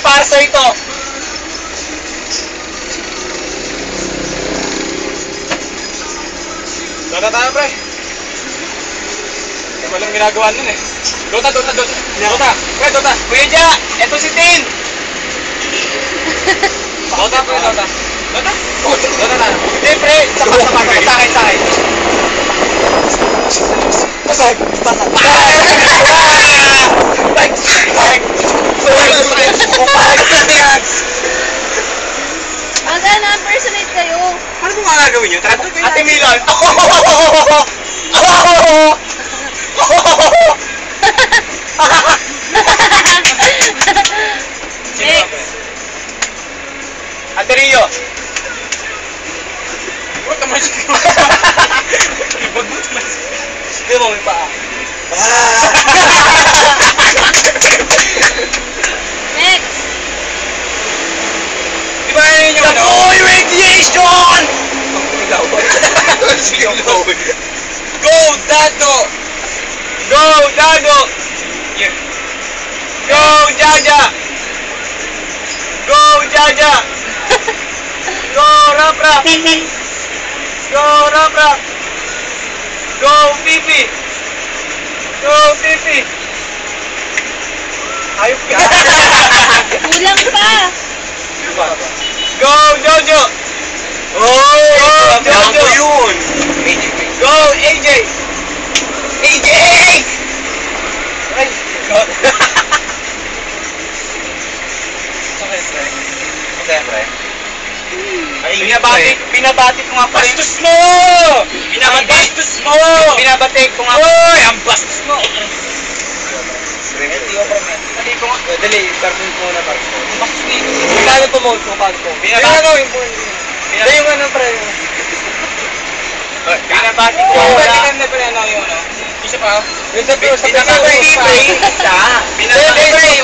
para sa ito. Dota tayo, pre. Walang ginagawa nun eh. Dota. Pre, Dota. Kuya Ja, eto si Tin. Dota, pre, Dota. Dota na. Hindi, pre. Sa akin. Pasag. Magana, impersonate kayo. Ano mo nga gagawin nyo? Ate Milan. Next. Ate Rio. Huwag naman siya. Ibagbuto na siya. Hindi mo, may paa. Next. Di ba yun yung ano? Boy radiation! Go, Dado! Go, Dado! Go, Jaja! Go, Jaja! Go, Rap! Go, Rap! Go, Pipi! Go, Pipi! Ayop ka! Kulang pa. Go, Jojo! Oh, Jojo! Yun! Go, AJ! AJ! Ay, God! Siyempre. Binabati ko nga pa rin. Bastos mo! Binabastos mo! Binabati ko nga pa rin. Uy! Ang bastos mo! Dali ko nga. Dali, carbon ko na carbon. Ang bastos dito. Kailangan po mo. Binabati ko. Dali yung ano pre. Binabati ko. Binabati ko yung ano. Isa pa. Binabati ko. Binabati ko. Binabati ko.